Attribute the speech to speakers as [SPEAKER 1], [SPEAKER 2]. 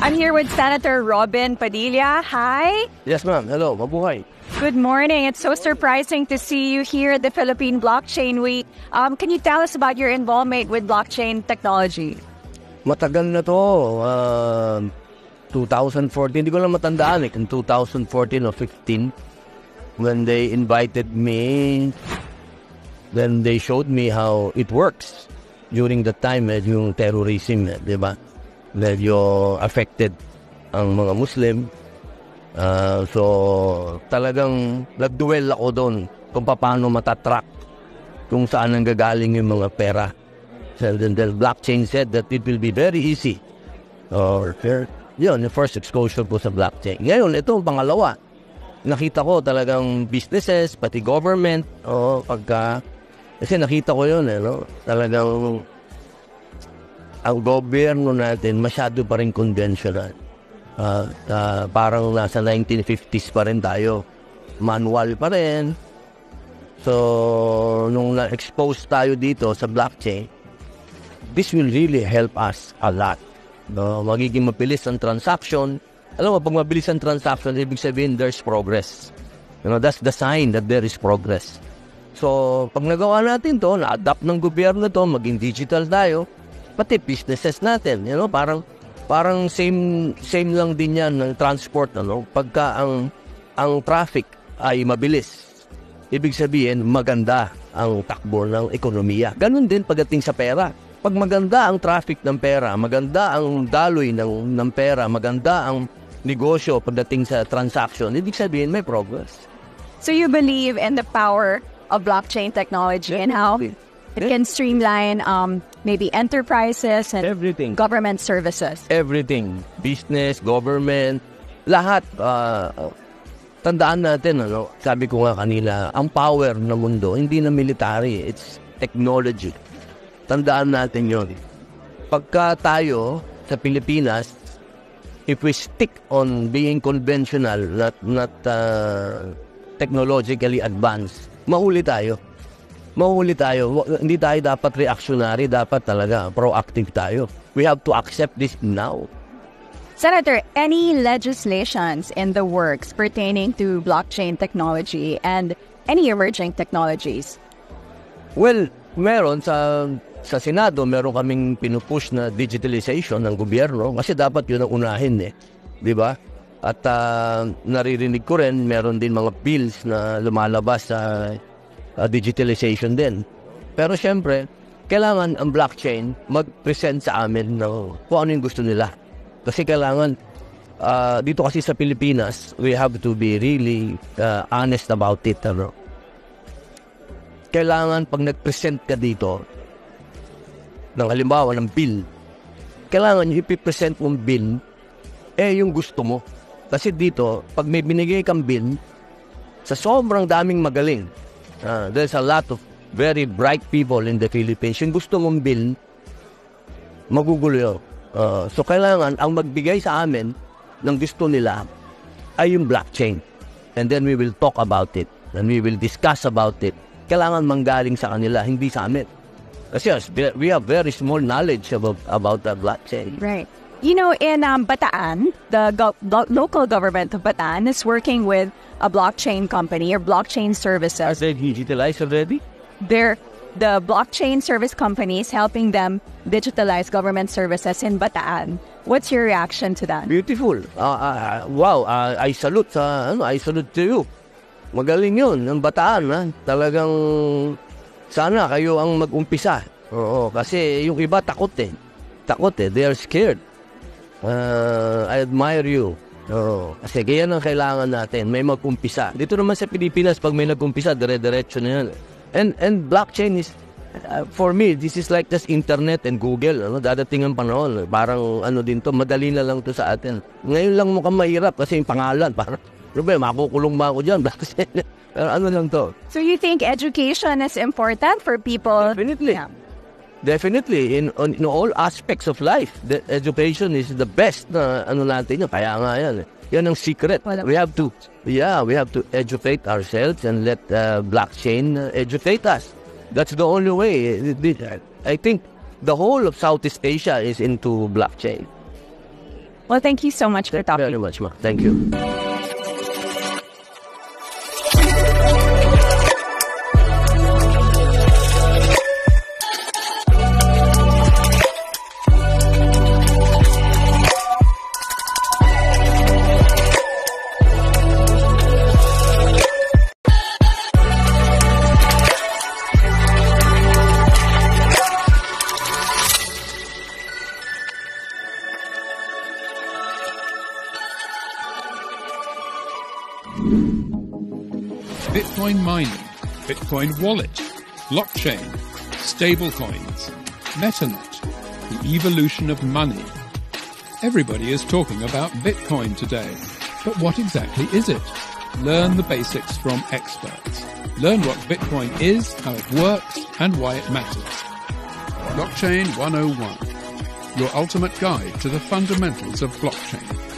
[SPEAKER 1] I'm here with Senator Robin Padilla. Hi.
[SPEAKER 2] Yes, ma'am. Hello. Mabuhay.
[SPEAKER 1] Good morning. It's so surprising to see you here at the Philippine Blockchain Week. Can you tell us about your involvement with blockchain technology?
[SPEAKER 2] Matagal na to. 2014. Hindi ko lang matandaan in 2014 or 15 when they invited me. Then they showed me how it works. During the time, yung terrorism, di ba? Medyo affected ang mga Muslim. So, talagang nagduel ako doon kung paano matatrack kung saan ang gagaling yung mga pera. So, then the blockchain said that it will be very easy. Yun, yung first exposure po sa blockchain. Ngayon, ito ang pangalawa. Nakita ko talagang businesses, pati government, kasi nakita ko yun, talagang ang gobyerno natin masyado pa rin conventional. Parang nasa 1950s pa rin tayo. Manual pa rin. So, nung na-expose tayo dito sa blockchain, this will really help us a lot. Magiging mabilis ang transaction. Alam mo, pag mabilis ang transaction, ibig sabihin there's progress. That's the sign that there is progress. So, pag nagawa natin to, na-adapt ng gobyerno to, maging digital tayo, pati businesses natin, parang same lang din yan ng transport, pagka ang traffic ay mabilis, ibig sabihin maganda ang takbo ng ekonomiya. Ganun din pagdating sa pera. Pag maganda ang traffic ng pera, maganda ang daloy ng pera, maganda ang negosyo pagdating sa transaction, ibig sabihin may progress.
[SPEAKER 1] So you believe in the power of blockchain technology and how it can streamline maybe enterprises and
[SPEAKER 2] everything,
[SPEAKER 1] government services.
[SPEAKER 2] Everything. Business, government, lahat. Tandaan natin, sabi ko nga kanila, ang power ng mundo, hindi na military, it's technology. Tandaan natin yun. Pagka tayo sa Pilipinas, if we stick on being conventional, not technologically advanced, mahuli tayo. Hindi tayo dapat reactionary, dapat talaga proactive tayo. We have to accept this now.
[SPEAKER 1] Senator, any legislations in the works pertaining to blockchain technology and any emerging technologies?
[SPEAKER 2] Well, meron sa Senado, meron kaming pinupush na digitalization ng gobyerno kasi dapat yun ang unahin, di ba? At naririnig ko rin, meron din mga bills na lumalabas sa digitalization din. Pero syempre, kailangan ang blockchain mag-present sa amin kung ano yung gusto nila. Kasi kailangan, dito kasi sa Pilipinas, we have to be really honest about it. Kailangan pag nag-present ka dito, ng halimbawa ng bill, kailangan yung ipipresent mong bill, yung gusto mo. Kasi dito, pag may binigay kang bill, sa sobrang daming magaling, there's a lot of very bright people in the Philippines. Yung gusto mong bill, magugulo. So kailangan ang magbigay sa amin ng gusto nila ay yung blockchain. And then we will talk about it. And we will discuss about it. Kailangan manggaling sa kanila, hindi sa amin. Kasi we have very small knowledge about the blockchain.
[SPEAKER 1] Right. You know, in Bataan, the local government of Bataan is working with a blockchain company or blockchain services.
[SPEAKER 2] Are they digitalized already?
[SPEAKER 1] The blockchain service company is helping them digitalize government services in Bataan. What's your reaction to that?
[SPEAKER 2] Beautiful. Wow, I salute to you. Magaling yun, ang Bataan. Talagang sana kayo ang mag-umpisa. Oo, kasi yung iba takot eh. They are scared. I admire you. Kasi kaya ang kailangan natin, may mag-umpisa. Dito naman sa Pilipinas, pag may nag-umpisa, dire-diretso na yan. And blockchain is, for me, this is like just internet and Google. Dadating ang panahon. Parang din to, madali na lang to sa atin. Ngayon lang mukhang mahirap kasi yung pangalan. Parang, makukulong ba ako dyan? Blockchain. Pero lang to.
[SPEAKER 1] So you think education is important for people?
[SPEAKER 2] Definitely. Yeah. Definitely, in all aspects of life, the education is the best na natin yun. Kaya nga yan. Yan ang secret. We have to educate ourselves and let blockchain educate us. That's the only way. I think the whole of Southeast Asia is into blockchain.
[SPEAKER 1] Well, thank you so much for talking.
[SPEAKER 2] Very much, ma. Thank you.
[SPEAKER 3] Bitcoin mining, Bitcoin wallet, blockchain, stablecoins, MetaNet, the evolution of money. Everybody is talking about Bitcoin today, but what exactly is it? Learn the basics from experts. Learn what Bitcoin is, how it works, and why it matters. Blockchain 101, your ultimate guide to the fundamentals of blockchain.